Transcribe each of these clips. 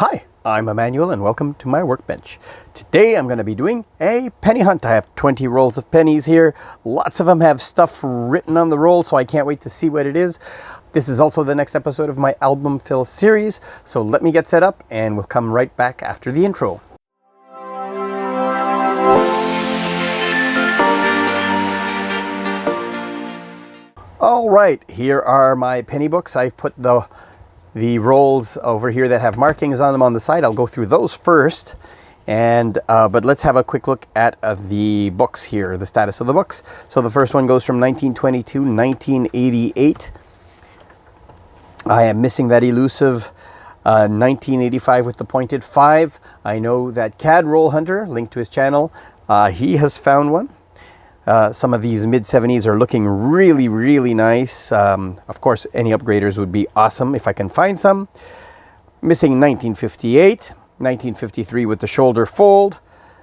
Hi, I'm Emmanuel and welcome to my workbench. Today I'm going to be doing a penny hunt. I have 20 rolls of pennies here. Lots of them have stuff written on the roll, so I can't wait to see what it is. This is also the next episode of my album fill series, so let me get set up and we'll come right back after the intro. All right, here are my penny books. I've put the rolls over here that have markings on them on the side. I'll go through those first, but let's have a quick look at the books here, the status of the books. So the first one goes from 1922 to 1988. I am missing that elusive 1985 with the pointed 5. I know that CAD Roll Hunter, linked to his channel, he has found one. Some of these mid-70s are looking really, really nice. Of course, any upgraders would be awesome if I can find some. Missing 1958, 1953 with the shoulder fold,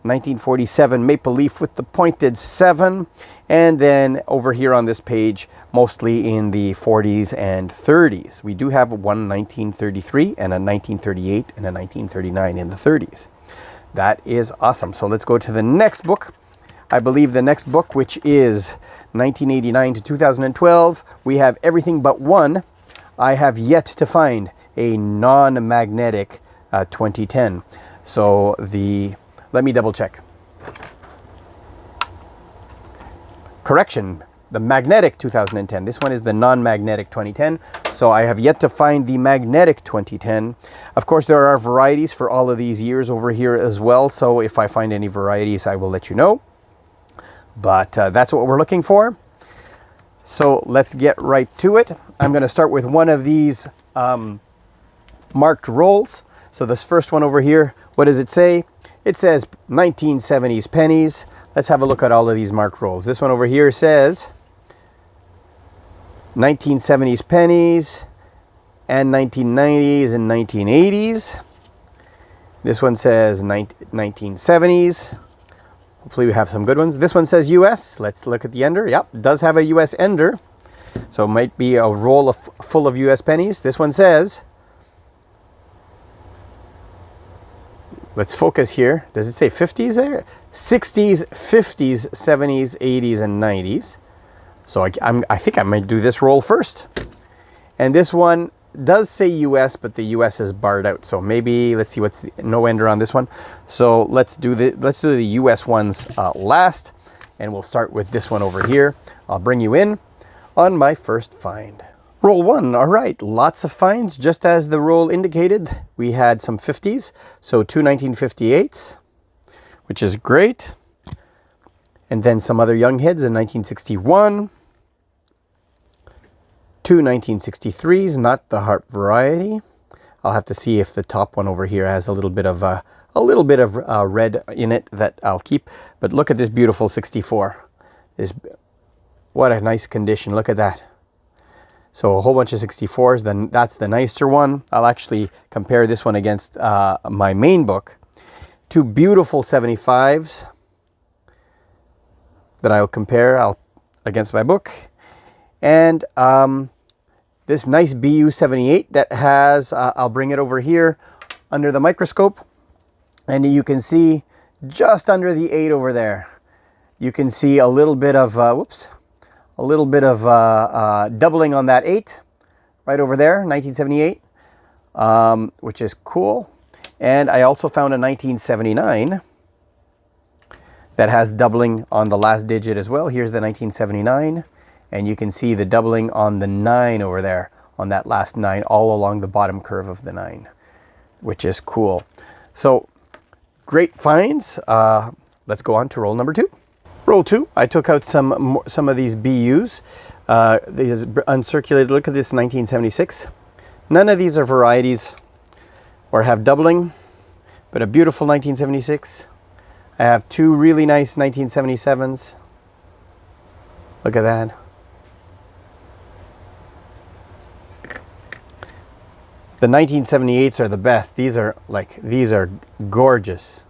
1947 Maple Leaf with the pointed 7, and then over here on this page, mostly in the 40s and 30s. We do have one 1933 and a 1938 and a 1939 in the 30s. That is awesome. So let's go to the next book. I believe the next book, which is 1989 to 2012, we have everything but one. I have yet to find a non-magnetic 2010. So let me double check. Correction, the magnetic 2010. This one is the non-magnetic 2010. So I have yet to find the magnetic 2010. Of course, there are varieties for all of these years over here as well. So if I find any varieties, I will let you know. But that's what we're looking for. So let's get right to it. I'm going to start with one of these marked rolls. So this first one over here, what does it say? It says 1970s pennies. Let's have a look at all of these marked rolls. This one over here says 1970s pennies and 1990s and 1980s. This one says 1970s. Hopefully we have some good ones. This one says US. Let's look at the ender. Yep, it does have a US ender. So it might be a roll full of US pennies. This one says, let's focus here. Does it say 50s there? 60s, 50s, 70s, 80s, and 90s. So I think I might do this roll first. And this one does say US, but the US is barred out. So maybe let's see what's no ender on this one. So let's do the US ones last, and we'll start with this one over here. I'll bring you in on my first find. Roll 1. All right, lots of finds. Just as the roll indicated, we had some 50s, so two 1958s, which is great, and then some other young heads in 1961. Two 1963s, not the harp variety. I'll have to see if the top one over here has a little bit of red in it that I'll keep. But look at this beautiful 64. What a nice condition. Look at that. So a whole bunch of 64s. Then that's the nicer one. I'll actually compare this one against my main book. Two beautiful 75s that I'll compare against my book. And this nice BU 78 that has, I'll bring it over here under the microscope, and you can see just under the 8 over there, you can see a little bit of, doubling on that 8 right over there, 1978, which is cool. And I also found a 1979 that has doubling on the last digit as well. Here's the 1979. And you can see the doubling on the 9 over there, on that last 9, all along the bottom curve of the 9, which is cool. So, great finds. Let's go on to roll number 2. Roll 2, I took out some of these BUs. These uncirculated, look at this 1976. None of these are varieties or have doubling, but a beautiful 1976. I have two really nice 1977s. Look at that. The 1978s are the best. These are gorgeous.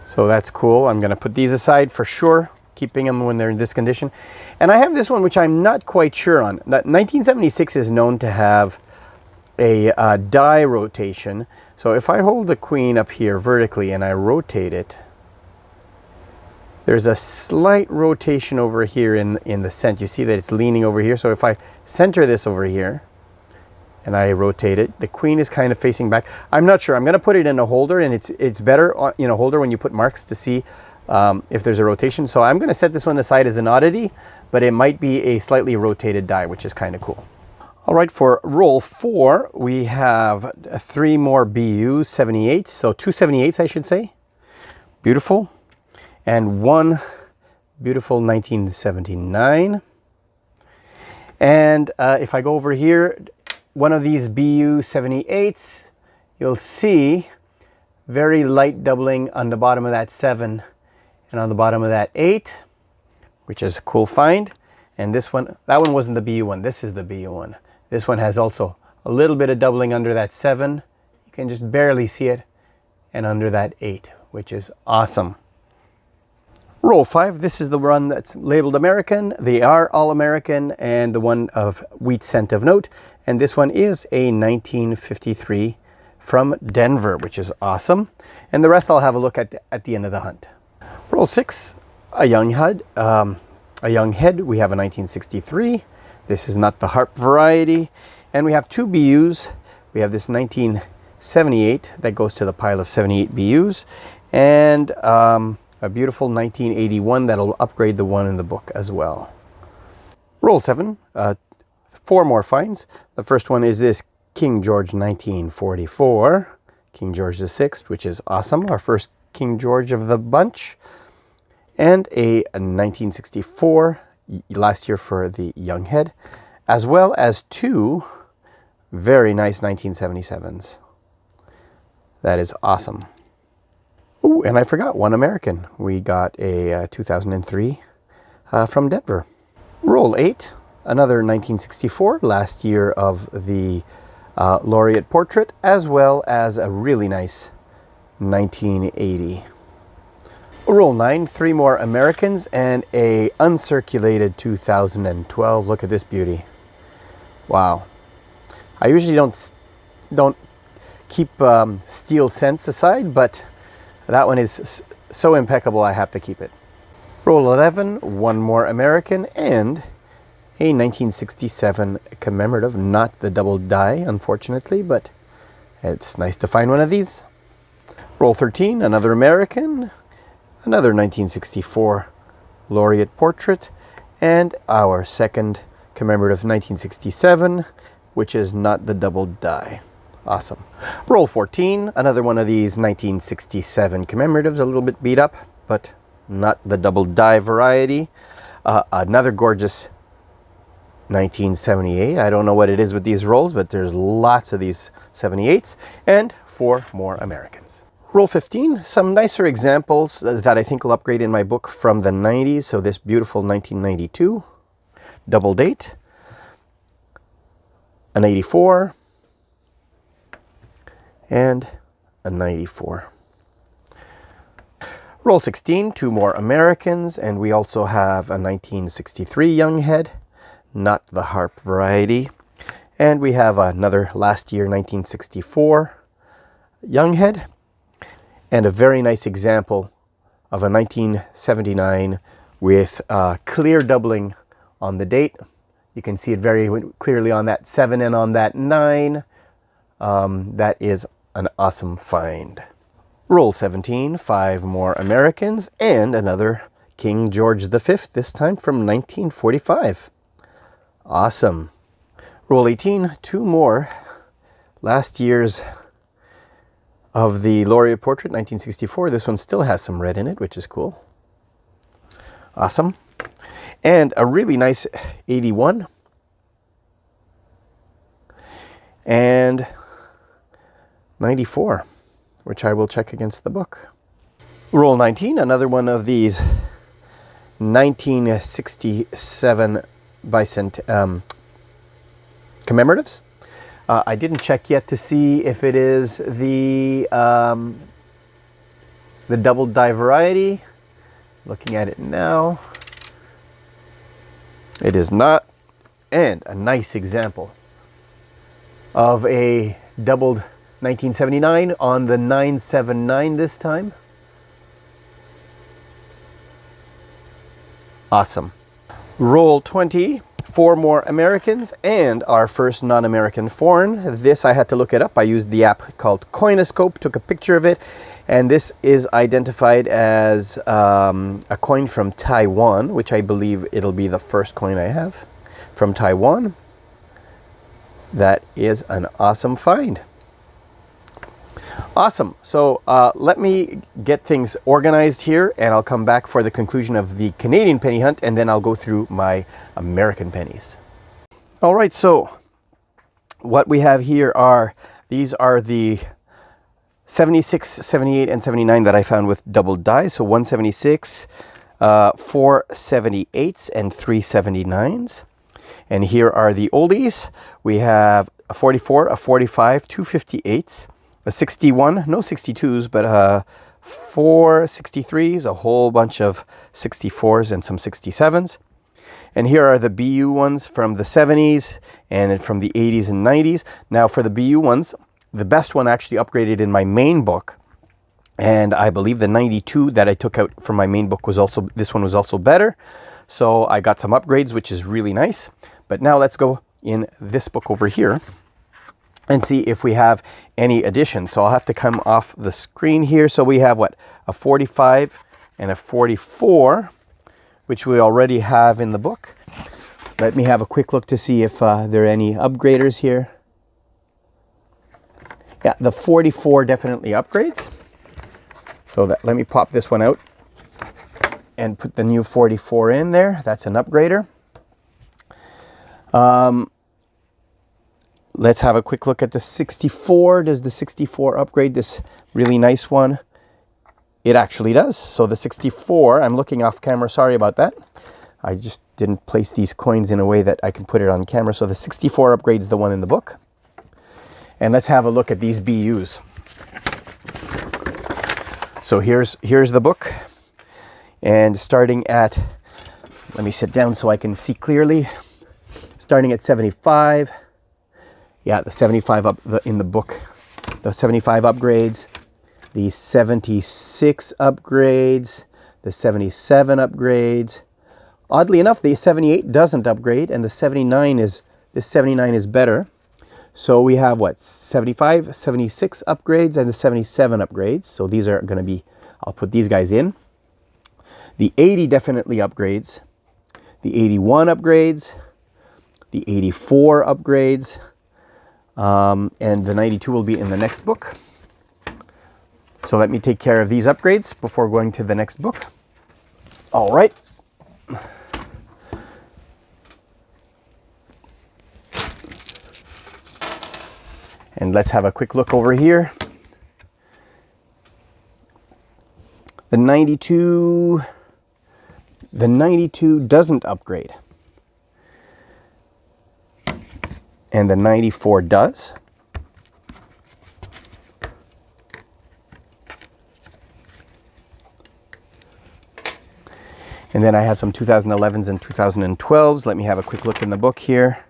So that's cool. I'm going to put these aside for sure. keeping them when they're in this condition. And I have this one, which I'm not quite sure on. That 1976 is known to have a die rotation. So if I hold the queen up here vertically and I rotate it, there's a slight rotation over here in the center. You see that it's leaning over here. So if I center this over here and I rotate it, the queen is kind of facing back. I'm not sure. I'm going to put it in a holder, and it's better in a holder when you put marks to see if there's a rotation. So I'm going to set this one aside as an oddity, but it might be a slightly rotated die, which is kind of cool. All right, for roll 4, we have 3 more BU 78s. So 2 78s, I should say. Beautiful. And 1 beautiful 1979. And if I go over here, one of these BU 78s, you'll see very light doubling on the bottom of that 7 and on the bottom of that 8, which is a cool find. And this one, that one wasn't the BU one, this is the BU one. This one has also a little bit of doubling under that 7. You can just barely see it, and under that 8, which is awesome. Roll 5, this is the one that's labeled American. They are all American, and the one of wheat cent of note. And this one is a 1953 from Denver, which is awesome. And the rest I'll have a look at the end of the hunt. Roll 6, a young head. We have a 1963. This is not the harp variety. And we have 2 BUs. We have this 1978 that goes to the pile of 78 BUs. And a beautiful 1981 that'll upgrade the one in the book as well. Roll 7, 4 more finds. The first one is this King George 1944, King George VI, which is awesome, our first King George of the bunch. And a 1964, last year for the young head, as well as 2 very nice 1977s. That is awesome. Oh, and I forgot 1 American. We got a 2003 from Denver. Roll 8, another 1964, last year of the laureate portrait, as well as a really nice 1980. Roll 9, 3 more Americans and a uncirculated 2012. Look at this beauty. Wow. I usually don't keep steel cents aside, but that one is so impeccable I have to keep it. Roll 11, 1 more American and a 1967 commemorative, not the double die unfortunately, but it's nice to find one of these. Roll 13, another American, another 1964 laureate portrait, and our second commemorative 1967, which is not the double die. Awesome. Roll 14, another one of these 1967 commemoratives, a little bit beat up, but not the double die variety. Another gorgeous 1978. I don't know what it is with these rolls, but there's lots of these 78s, and 4 more Americans. Roll 15, some nicer examples that I think will upgrade in my book from the 90s. So this beautiful 1992, double date, an 84, and a 94. Roll 16, 2 more Americans, and we also have a 1963 young head, not the harp variety. And we have another last year 1964 young head, and a very nice example of a 1979 with clear doubling on the date. You can see it very clearly on that 7 and on that 9. That is an awesome find. Roll 17, 5 more Americans, and another King George V, this time from 1945. Awesome. Roll 18, 2 more last year's of the laureate portrait, 1964. This one still has some red in it, which is cool. Awesome. And a really nice 81. And 94, which I will check against the book. Roll 19, another one of these 1967 Bicent commemoratives. I didn't check yet to see if it is the double die variety. Looking at it now, it is not. And a nice example of a doubled 1979 on the 979 this time. Awesome. Roll 20, 4 more Americans and our first non-American foreign. This I had to look it up. I used the app called Coinoscope, took a picture of it, and this is identified as a coin from Taiwan, which I believe it'll be the first coin I have from Taiwan. That is an awesome find. Awesome. So let me get things organized here, and I'll come back for the conclusion of the Canadian penny hunt, and then I'll go through my American pennies. All right, so what we have here are, these are the 76, 78, and 79 that I found with double dies. So 176, 4 78s, and 3 79s. And here are the oldies. We have a 44, a 45, 2 58s, a 61, no 62s, but 4 63s, a whole bunch of 64s and some 67s. And here are the BU ones from the 70s and from the 80s and 90s. Now for the BU ones, the best one actually upgraded in my main book. And I believe the 92 that I took out from my main book was also, this one was also better. So I got some upgrades, which is really nice. But now let's go in this book over here and see if we have any additions. So I'll have to come off the screen here. So we have what? A 45 and a 44, which we already have in the book. Let me have a quick look to see if there are any upgraders here. Yeah, the 44 definitely upgrades. So let me pop this one out and put the new 44 in there. That's an upgrader. Let's have a quick look at the 64. Does the 64 upgrade this really nice one? It actually does. So the 64, I'm looking off camera, sorry about that. I just didn't place these coins in a way that I can put it on camera. So the 64 upgrades the one in the book. And let's have a look at these BUs. So here's the book. And starting at, let me sit down so I can see clearly. Starting at 75. Yeah, the 75 up in the book. The 75 upgrades. The 76 upgrades. The 77 upgrades. Oddly enough, the 78 doesn't upgrade, and the 79 is better. So we have what? 75, 76 upgrades, and the 77 upgrades. So these are going to be, I'll put these guys in. The 80 definitely upgrades. The 81 upgrades. The 84 upgrades. And the 92 will be in the next book. So let me take care of these upgrades before going to the next book. All right. And let's have a quick look over here. The 92 doesn't upgrade. And the 94 does. And then I have some 2011s and 2012s. Let me have a quick look in the book here.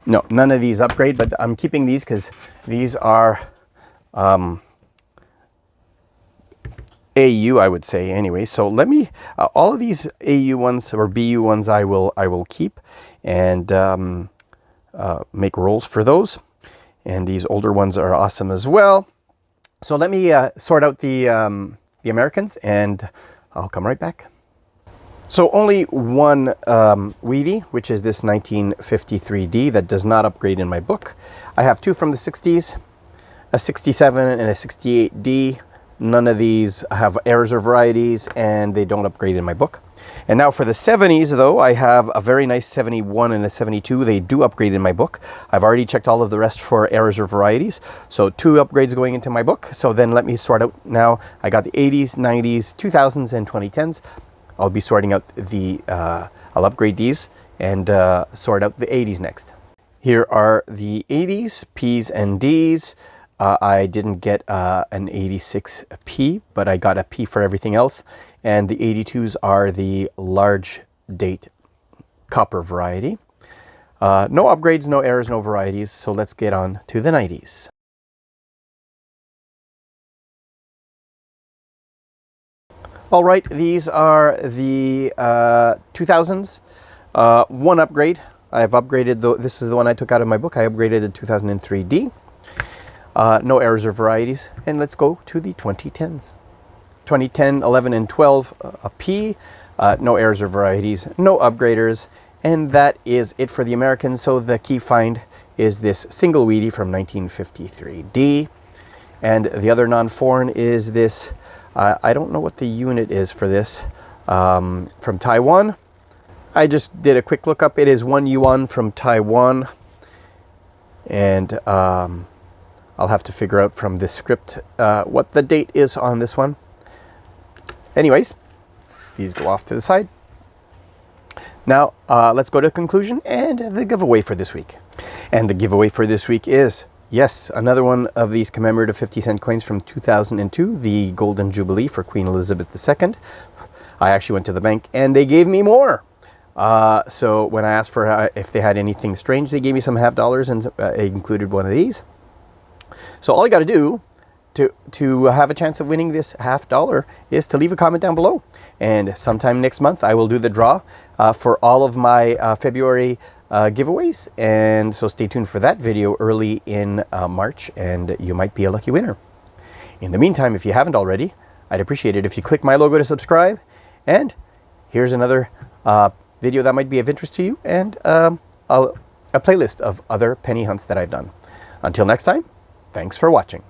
No, none of these upgrade, but I'm keeping these because these are AU, I would say, anyway. So let me, all of these AU ones or BU ones I will keep and make rolls for those. And these older ones are awesome as well. So let me sort out the Americans, and I'll come right back. So only one Weedy, which is this 1953D that does not upgrade in my book. I have two from the 60s, a 67 and a 68D. None of these have errors or varieties, and they don't upgrade in my book. And now for the 70s, though, I have a very nice 71 and a 72. They do upgrade in my book. I've already checked all of the rest for errors or varieties. So 2 upgrades going into my book. So then let me sort out now. I got the 80s, 90s, 2000s, and 2010s. I'll be sorting out the, I'll upgrade these and sort out the 80s next. Here are the 80s, P's and D's. I didn't get an 86p, but I got a P for everything else. And the 82s are the large date copper variety. No upgrades, no errors, no varieties. So let's get on to the 90s. All right, these are the 2000s. One upgrade. I've upgraded, this is the one I took out of my book. I upgraded the 2003D. No errors or varieties. And let's go to the 2010s. 2010, 11, and 12, a P. No errors or varieties, no upgraders. And that is it for the Americans. So the key find is this single weedy from 1953D. And the other non-foreign is this, I don't know what the unit is for this, from Taiwan. I just did a quick lookup. It is 1 yuan from Taiwan. And I'll have to figure out from this script what the date is on this one. Anyways, these go off to the side. Now, let's go to conclusion and the giveaway for this week. And the giveaway for this week is, yes, another one of these commemorative 50-cent coins from 2002, the Golden Jubilee for Queen Elizabeth II. I actually went to the bank and they gave me more. So when I asked for if they had anything strange, they gave me some $50 and it included one of these. So all you got to do to have a chance of winning this $50 is to leave a comment down below. And sometime next month, I will do the draw for all of my February giveaways. And so stay tuned for that video early in March, and you might be a lucky winner. In the meantime, if you haven't already, I'd appreciate it if you click my logo to subscribe. And here's another video that might be of interest to you, and a playlist of other penny hunts that I've done. Until next time, thanks for watching.